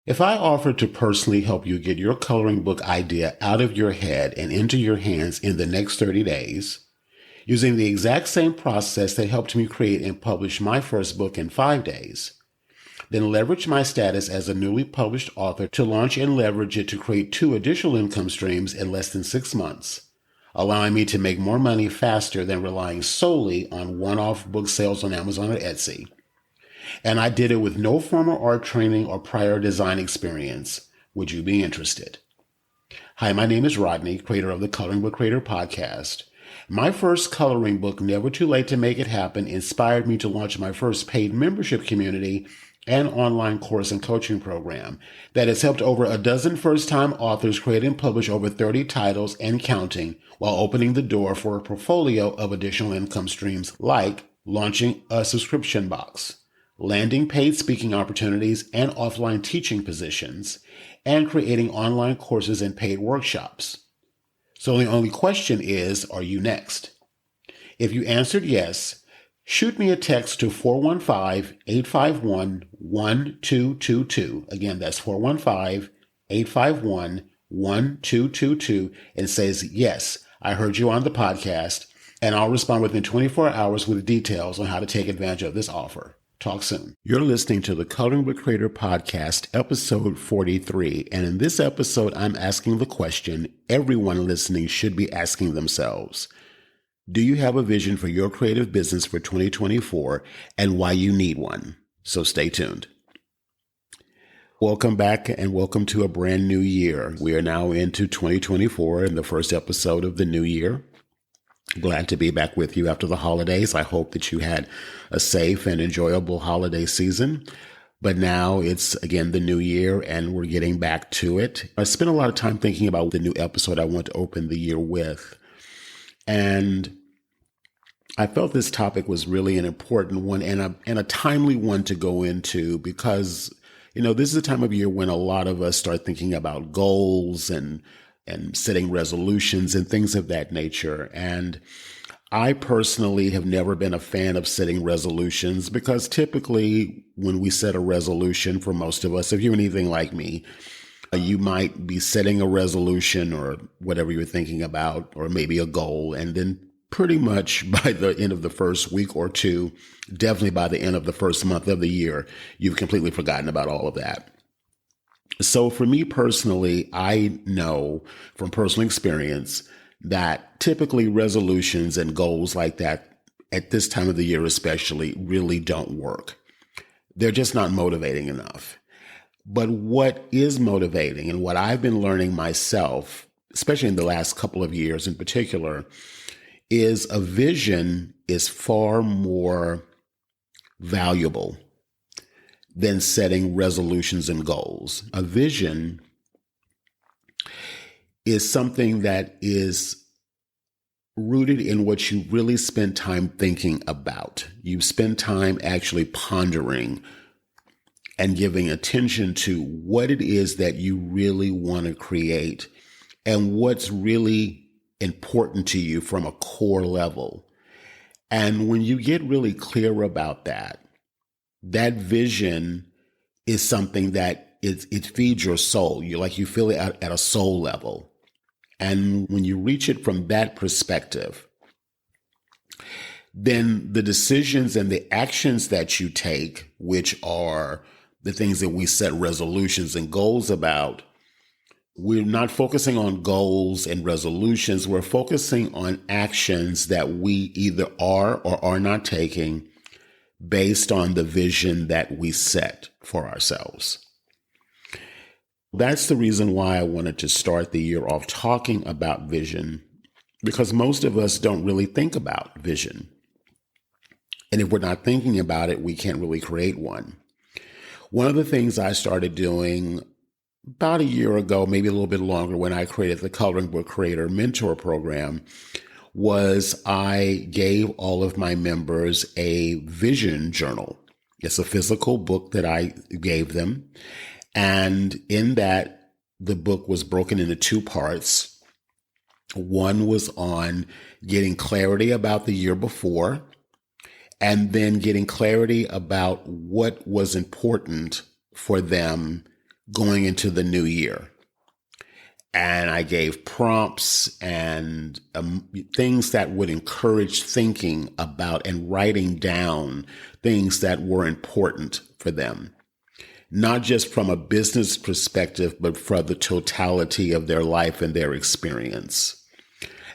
If I offered to personally help you get your coloring book idea out of your head and into your hands in the next 30 days, using the exact same process that helped me create and publish my first book in 5 days, then leverage my status as a newly published author to launch and leverage it to create 2 additional income streams in less than 6 months, allowing me to make more money faster than relying solely on one-off book sales on Amazon or Etsy. And I did it with no formal art training or prior design experience. Would you be interested? Hi, my name is Rodney, creator of the Coloring Book Creator podcast. My first coloring book, Never Too Late to Make It Happen, inspired me to launch my first paid membership community and online course and coaching program that has helped over a dozen first-time authors create and publish over 30 titles and counting, while opening the door for a portfolio of additional income streams like launching a subscription box, landing paid speaking opportunities and offline teaching positions, and creating online courses and paid workshops. So the only question is, are you next? If you answered yes, shoot me a text to 415-851-1222. Again, that's 415-851-1222 and says, yes, I heard you on the podcast, and I'll respond within 24 hours with details on how to take advantage of this offer. Talk soon. You're listening to the Coloring Book Creator podcast, episode 43. And in this episode, I'm asking the question everyone listening should be asking themselves. Do you have a vision for your creative business for 2024 and why you need one? So stay tuned. Welcome back and welcome to a brand new year. We are now into 2024 and the first episode of the new year. Glad to be back with you after the holidays. I hope that you had a safe and enjoyable holiday season. But now it's, again, the new year and we're getting back to it. I spent a lot of time thinking about the new episode I want to open the year with. And I felt this topic was really an important one and a timely one to go into because, this is a time of year when a lot of us start thinking about goals and setting resolutions and things of that nature. And I personally have never been a fan of setting resolutions because typically when we set a resolution, for most of us, if you're anything like me, you might be setting a resolution or whatever you're thinking about, or maybe a goal. And then pretty much by the end of the first week or two, definitely by the end of the first month of the year, you've completely forgotten about all of that. So for me personally, I know from personal experience that typically resolutions and goals like that at this time of the year especially really don't work. They're just not motivating enough. But what is motivating and what I've been learning myself, especially in the last couple of years in particular, is a vision is far more valuable than setting resolutions and goals. A vision is something that is rooted in what you really spend time thinking about. You spend time actually pondering and giving attention to what it is that you really want to create and what's really important to you from a core level. And when you get really clear about that, that vision is something that it feeds your soul. You feel it at a soul level. And when you reach it from that perspective, then the decisions and the actions that you take, which are the things that we set resolutions and goals about, we're not focusing on goals and resolutions. We're focusing on actions that we either are or are not taking based on the vision that we set for ourselves. That's the reason why I wanted to start the year off talking about vision, because most of us don't really think about vision. And if we're not thinking about it, we can't really create one. One of the things I started doing about a year ago, maybe a little bit longer, when I created the Coloring Book Creator Mentor Program, was I gave all of my members a vision journal. It's a physical book that I gave them. And in that, the book was broken into 2 parts. One was on getting clarity about the year before, and then getting clarity about what was important for them going into the new year. And I gave prompts and things that would encourage thinking about and writing down things that were important for them, not just from a business perspective, but for the totality of their life and their experience.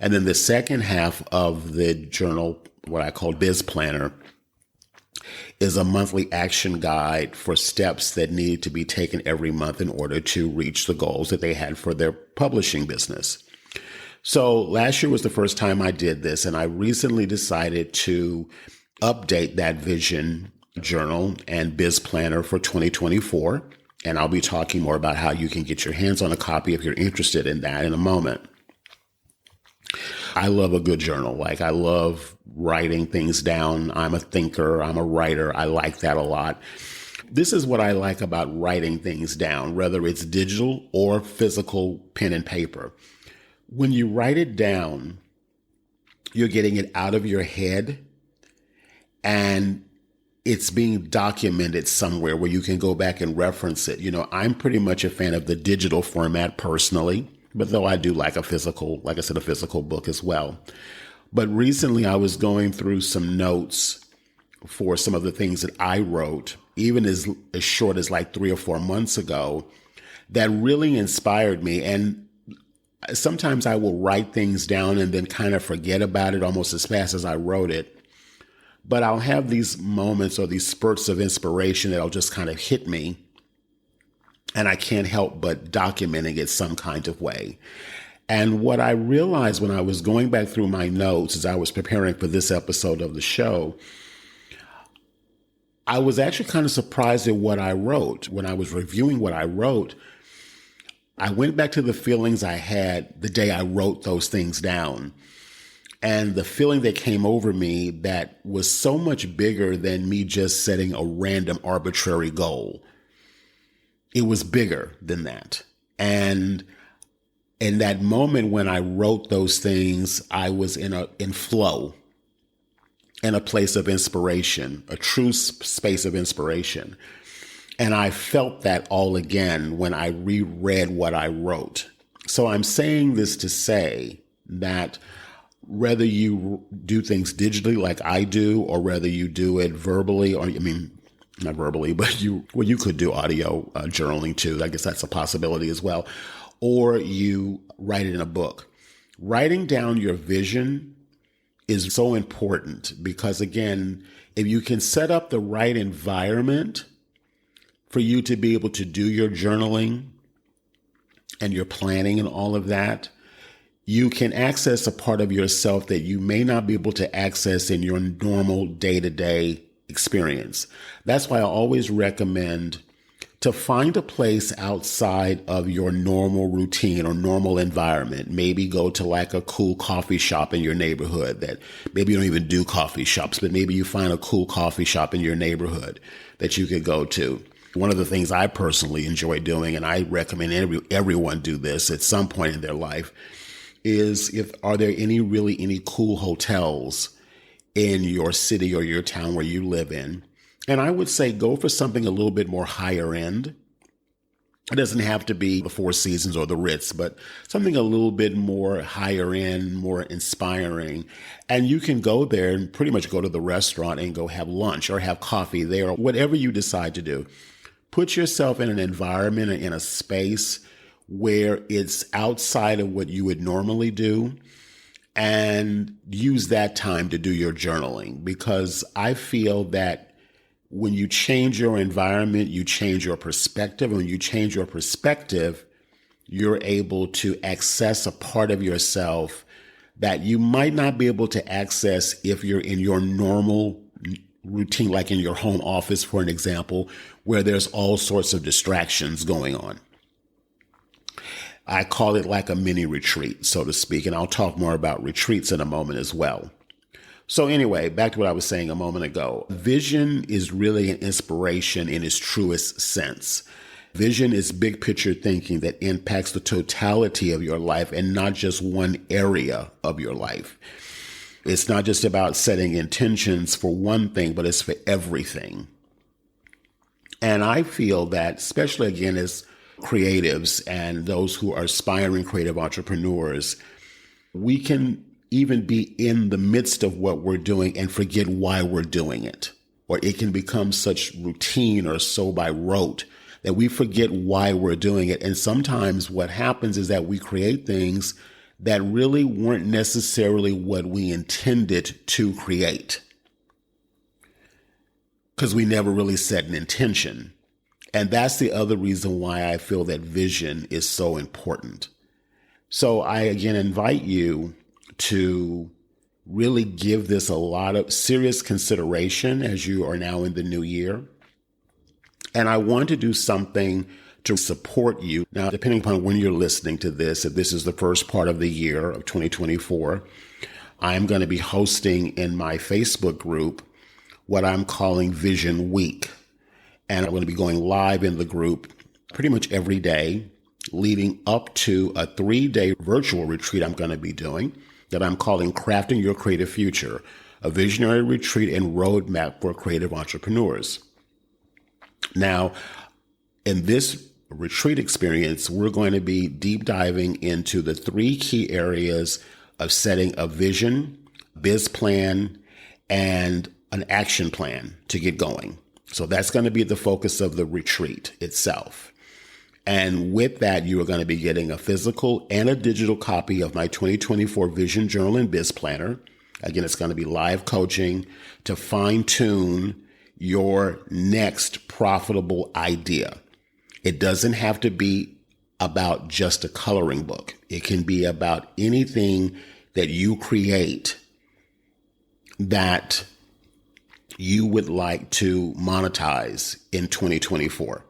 And then the second half of the journal, what I call Biz Planner, is a monthly action guide for steps that need to be taken every month in order to reach the goals that they had for their publishing business. So last year was the first time I did this, and I recently decided to update that vision journal and biz planner for 2024. And I'll be talking more about how you can get your hands on a copy if you're interested in that in a moment. I love a good journal. Like, I love writing things down. I'm a thinker. I'm a writer. I like that a lot. This is what I like about writing things down, whether it's digital or physical pen and paper. When you write it down, you're getting it out of your head and it's being documented somewhere where you can go back and reference it. You know, I'm pretty much a fan of the digital format personally, but though I do like a physical book as well. But recently I was going through some notes for some of the things that I wrote, even as short as like 3 or 4 months ago, that really inspired me. And sometimes I will write things down and then kind of forget about it almost as fast as I wrote it. But I'll have these moments or these spurts of inspiration that'll just kind of hit me. And I can't help but documenting it some kind of way. And what I realized when I was going back through my notes as I was preparing for this episode of the show, I was actually kind of surprised at what I wrote. When I was reviewing what I wrote, I went back to the feelings I had the day I wrote those things down. And the feeling that came over me that was so much bigger than me just setting a random arbitrary goal. It was bigger than that. And in that moment when I wrote those things, I was in flow, in a place of inspiration, a true space of inspiration. And I felt that all again when I reread what I wrote. So I'm saying this to say that whether you do things digitally like I do, or whether you do it verbally, or not verbally, but you could do audio journaling too. I guess that's a possibility as well. Or you write it in a book. Writing down your vision is so important because, again, if you can set up the right environment for you to be able to do your journaling and your planning and all of that, you can access a part of yourself that you may not be able to access in your normal day-to-day experience. That's why I always recommend to find a place outside of your normal routine or normal environment. Maybe go to like a cool coffee shop in your neighborhood that maybe you don't even do coffee shops, but maybe you find a cool coffee shop in your neighborhood that you could go to. One of the things I personally enjoy doing, and I recommend everyone do this at some point in their life, is are there any cool hotels in your city or your town where you live in? And I would say go for something a little bit more higher end. It doesn't have to be the Four Seasons or the Ritz, but something a little bit more higher end, more inspiring. And you can go there and pretty much go to the restaurant and go have lunch or have coffee there, or whatever you decide to do. Put yourself in an environment and in a space where it's outside of what you would normally do, and use that time to do your journaling. Because I feel that when you change your environment, you change your perspective. And when you change your perspective, you're able to access a part of yourself that you might not be able to access if you're in your normal routine, like in your home office, for an example, where there's all sorts of distractions going on. I call it like a mini retreat, so to speak, and I'll talk more about retreats in a moment as well. So anyway, back to what I was saying a moment ago. Vision is really an inspiration in its truest sense. Vision is big picture thinking that impacts the totality of your life and not just one area of your life. It's not just about setting intentions for one thing, but it's for everything. And I feel that, especially again, as creatives and those who are aspiring creative entrepreneurs, we can even be in the midst of what we're doing and forget why we're doing it. Or it can become such routine or so by rote that we forget why we're doing it. And sometimes what happens is that we create things that really weren't necessarily what we intended to create, because we never really set an intention. And that's the other reason why I feel that vision is so important. So I again invite you to really give this a lot of serious consideration as you are now in the new year. And I want to do something to support you. Now, depending upon when you're listening to this, if this is the first part of the year of 2024, I'm going to be hosting in my Facebook group what I'm calling Vision Week. And I'm going to be going live in the group pretty much every day, leading up to a 3-day virtual retreat I'm going to be doing that I'm calling Crafting Your Creative Future, a visionary retreat and roadmap for creative entrepreneurs. Now, in this retreat experience, we're going to be deep diving into the 3 key areas of setting a vision, biz plan, and an action plan to get going. So that's going to be the focus of the retreat itself. And with that, you are going to be getting a physical and a digital copy of my 2024 Vision Journal and Biz Planner. Again, it's going to be live coaching to fine tune your next profitable idea. It doesn't have to be about just a coloring book. It can be about anything that you create that you would like to monetize in 2024.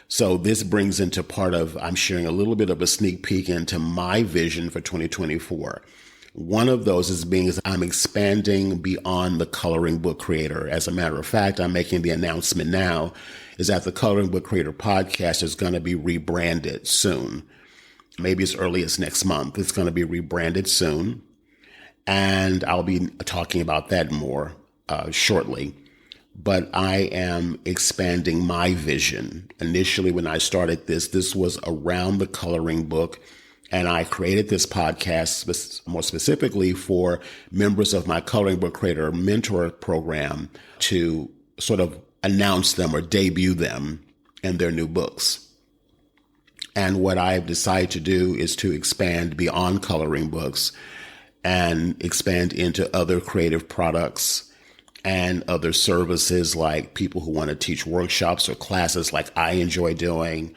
So this brings into part of, I'm sharing a little bit of a sneak peek into my vision for 2024. One of those is I'm expanding beyond the coloring book creator. As a matter of fact, I'm making the announcement now is that the Coloring Book Creator podcast is going to be rebranded soon. Maybe as early as next month. It's going to be rebranded soon. And I'll be talking about that more shortly. But I am expanding my vision. Initially, when I started this was around the coloring book. And I created this podcast more specifically for members of my Coloring Book Creator Mentor program to sort of announce them or debut them in their new books. And what I've decided to do is to expand beyond coloring books and expand into other creative products and other services, like people who want to teach workshops or classes like I enjoy doing,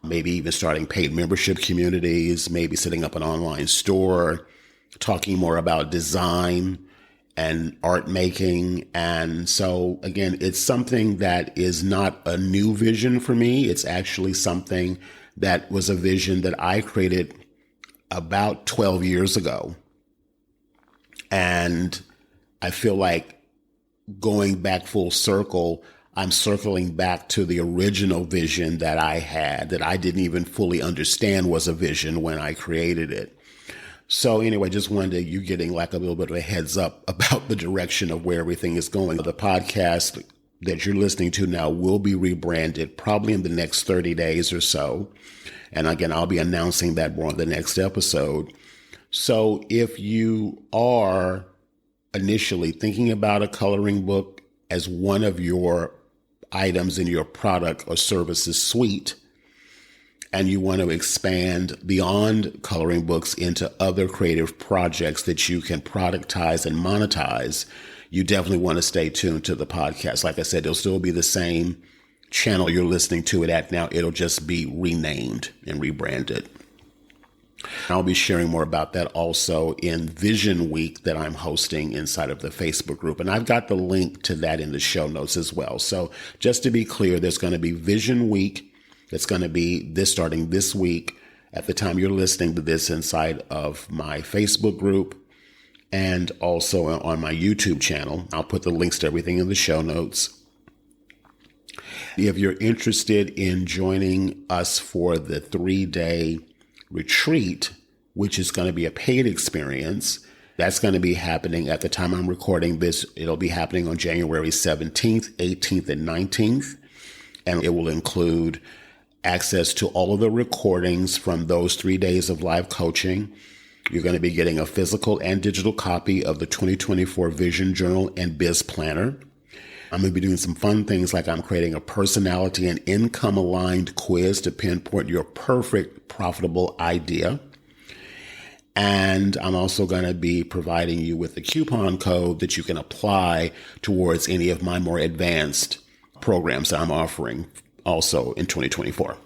maybe even starting paid membership communities, maybe setting up an online store, talking more about design and art making. And so again, it's something that is not a new vision for me. It's actually something that was a vision that I created about 12 years ago. And I feel like going back full circle, I'm circling back to the original vision that I had that I didn't even fully understand was a vision when I created it. So anyway, just wanted you getting like a little bit of a heads up about the direction of where everything is going. The podcast that you're listening to now will be rebranded probably in the next 30 days or so. And again, I'll be announcing that more on the next episode. So if you are initially thinking about a coloring book as one of your items in your product or services suite, and you want to expand beyond coloring books into other creative projects that you can productize and monetize, you definitely want to stay tuned to the podcast. Like I said, it'll still be the same channel you're listening to it at now. It'll just be renamed and rebranded. I'll be sharing more about that also in Vision Week that I'm hosting inside of the Facebook group. And I've got the link to that in the show notes as well. So just to be clear, there's going to be Vision Week. It's going to be starting this week at the time you're listening to this inside of my Facebook group and also on my YouTube channel. I'll put the links to everything in the show notes. If you're interested in joining us for the 3-day retreat, which is going to be a paid experience, that's going to be happening at the time I'm recording this. It'll be happening on January 17th, 18th, and 19th. And it will include access to all of the recordings from those 3 days of live coaching. You're going to be getting a physical and digital copy of the 2024 Vision Journal and Biz Planner. I'm going to be doing some fun things like I'm creating a personality and income aligned quiz to pinpoint your perfect profitable idea. And I'm also going to be providing you with a coupon code that you can apply towards any of my more advanced programs that I'm offering also in 2024.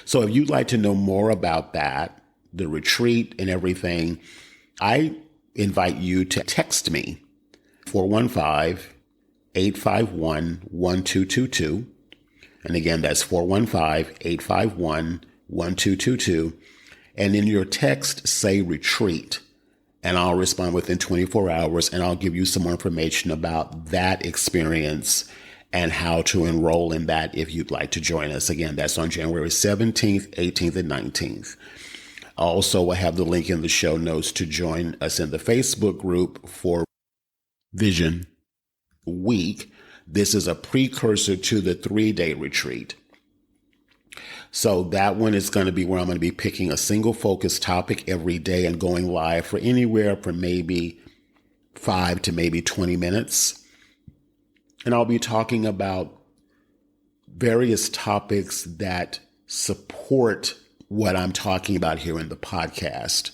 So if you'd like to know more about that, the retreat and everything, I invite you to text me 415-851-1222. And again, that's 415-851-1222. And in your text, say retreat, and I'll respond within 24 hours, and I'll give you some more information about that experience and how to enroll in that if you'd like to join us. Again, that's on January 17th, 18th, and 19th. Also, I have the link in the show notes to join us in the Facebook group for Vision Week. This is a precursor to the 3-day retreat. So that one is going to be where I'm going to be picking a single focus topic every day and going live for anywhere from maybe 5 to maybe 20 minutes. And I'll be talking about various topics that support what I'm talking about here in the podcast.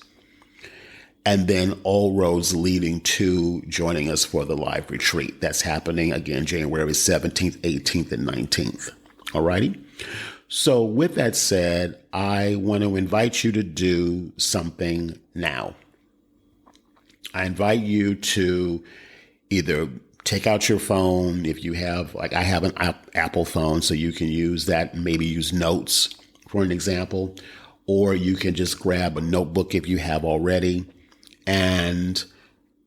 And then all roads leading to joining us for the live retreat. That's happening again, January 17th, 18th, and 19th. All righty. So with that said, I want to invite you to do something now. I invite you to either take out your phone if you have, like I have an Apple phone, so you can use that, maybe use Notes for an example, or you can just grab a notebook if you have already and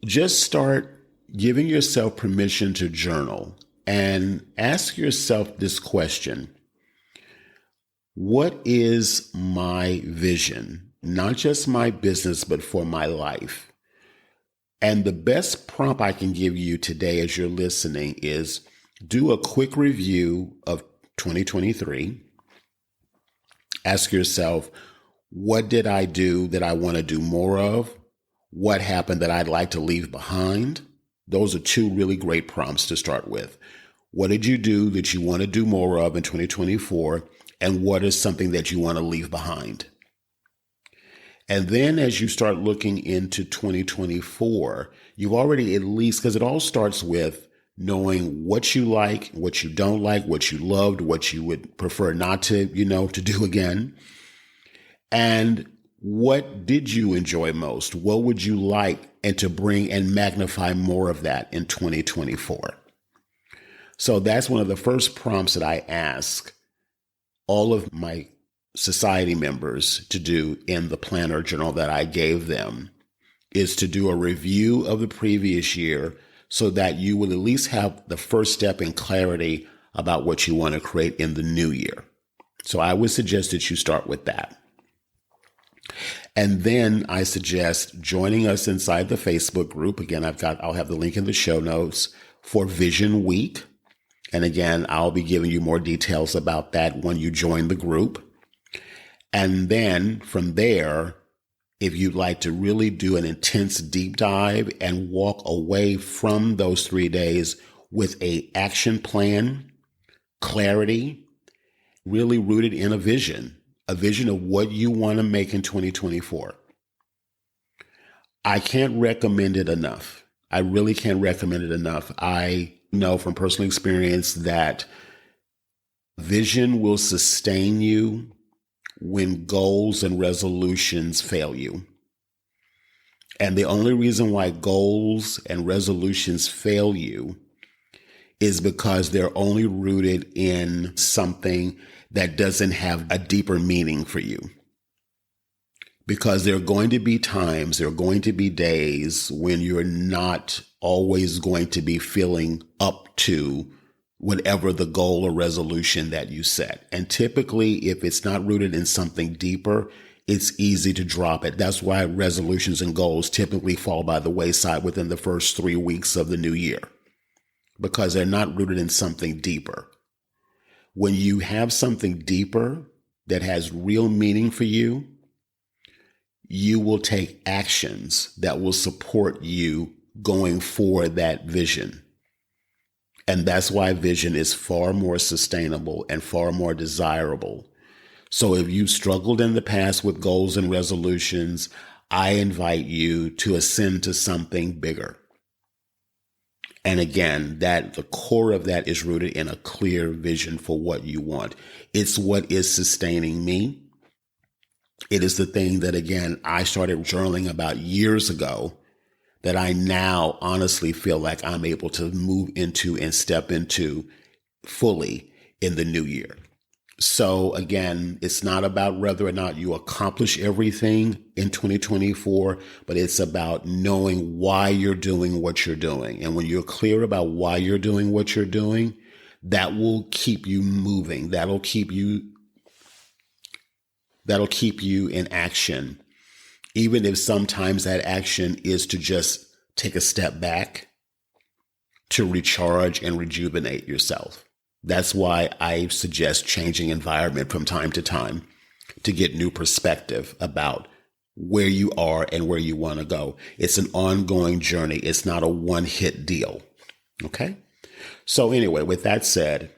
just start giving yourself permission to journal and ask yourself this question. What is my vision? Not just my business, but for my life. And the best prompt I can give you today as you're listening is do a quick review of 2023. Ask yourself, what did I do that I want to do more of? What happened that I'd like to leave behind? Those are two really great prompts to start with. What did you do that you want to do more of in 2024? And what is something that you want to leave behind? And then as you start looking into 2024, you've already at least, because it all starts with knowing what you like, what you don't like, what you loved, what you would prefer not to, to do again. And what did you enjoy most? What would you like and to bring and magnify more of that in 2024? So that's one of the first prompts that I ask all of my society members to do in the planner journal that I gave them, is to do a review of the previous year so that you will at least have the first step in clarity about what you want to create in the new year. So I would suggest that you start with that. And then I suggest joining us inside the Facebook group. Again, I'll have the link in the show notes for Vision Week. And again, I'll be giving you more details about that when you join the group. And then from there, if you'd like to really do an intense deep dive and walk away from those 3 days with an action plan, clarity, really rooted in a vision of what you want to make in 2024. I can't recommend it enough. I really can't recommend it enough. I know from personal experience that vision will sustain you when goals and resolutions fail you. And the only reason why goals and resolutions fail you is because they're only rooted in something that doesn't have a deeper meaning for you. Because there are going to be times, there are going to be days when you're not always going to be feeling up to whatever the goal or resolution that you set. And typically, if it's not rooted in something deeper, it's easy to drop it. That's why resolutions and goals typically fall by the wayside within the first 3 weeks of the new year, because they're not rooted in something deeper. When you have something deeper that has real meaning for you, you will take actions that will support you going for that vision. And that's why vision is far more sustainable and far more desirable. So if you've struggled in the past with goals and resolutions, I invite you to ascend to something bigger. And again, that the core of that is rooted in a clear vision for what you want. It's what is sustaining me. It is the thing that, again, I started journaling about years ago that I now honestly feel like I'm able to move into and step into fully in the new year. So again, it's not about whether or not you accomplish everything in 2024, but it's about knowing why you're doing what you're doing. And when you're clear about why you're doing what you're doing, that will keep you moving. That'll keep you in action, even if sometimes that action is to just take a step back to recharge and rejuvenate yourself. That's why I suggest changing environment from time to time to get new perspective about where you are and where you want to go. It's an ongoing journey. It's not a one-hit deal. Okay? So anyway, with that said,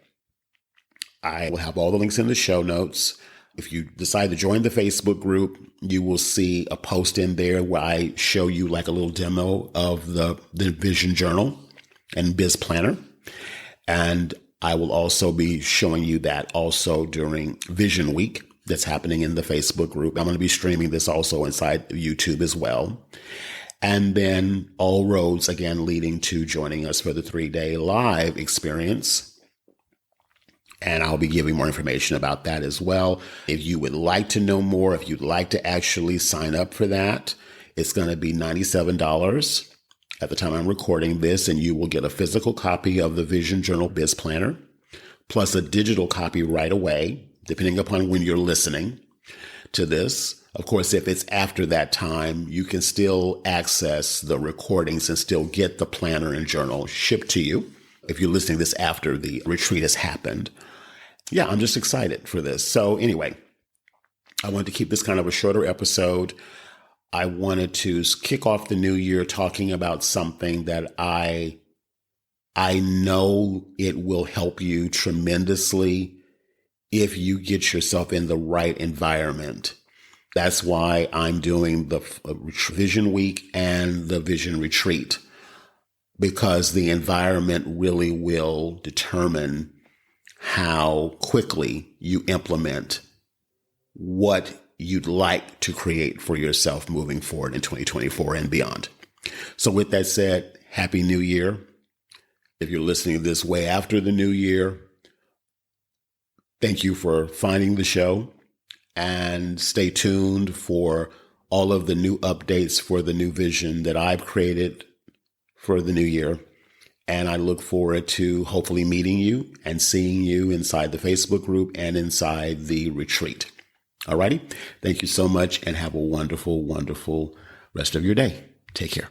I will have all the links in the show notes. If you decide to join the Facebook group, you will see a post in there where I show you like a little demo of the Vision Journal and Biz Planner. And I will also be showing you that also during Vision Week that's happening in the Facebook group. I'm going to be streaming this also inside YouTube as well. And then all roads, again, leading to joining us for the 3-day live experience. And I'll be giving more information about that as well. If you would like to know more, if you'd like to actually sign up for that, it's going to be $97 at the time I'm recording this, and you will get a physical copy of the Vision Journal Biz Planner, plus a digital copy right away, depending upon when you're listening to this. Of course, if it's after that time, you can still access the recordings and still get the planner and journal shipped to you if you're listening to this after the retreat has happened. Yeah, I'm just excited for this. So anyway, I wanted to keep this kind of a shorter episode. I wanted to kick off the new year talking about something that I know it will help you tremendously if you get yourself in the right environment. That's why I'm doing the Vision Week and the Vision Retreat, because the environment really will determine how quickly you implement what you'd like to create for yourself moving forward in 2024 and beyond. So with that said, Happy New Year. If you're listening to this way after the new year, thank you for finding the show, and stay tuned for all of the new updates for the new vision that I've created for the new year. And I look forward to hopefully meeting you and seeing you inside the Facebook group and inside the retreat. All righty. Thank you so much, and have a wonderful, wonderful rest of your day. Take care.